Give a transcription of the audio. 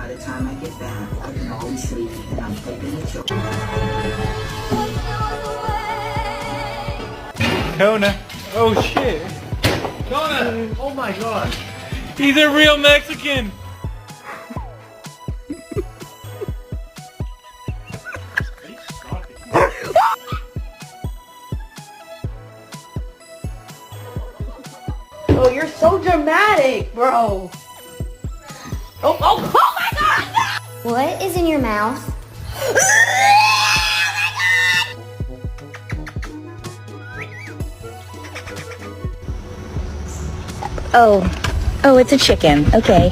By the time I get back, I can always sleep and I'm taking the children. Kona. Oh shit. Kona! Oh my god. He's a real Mexican. Oh, you're so dramatic, bro. Oh my god! What is in your mouth? Oh, it's a chicken. Okay.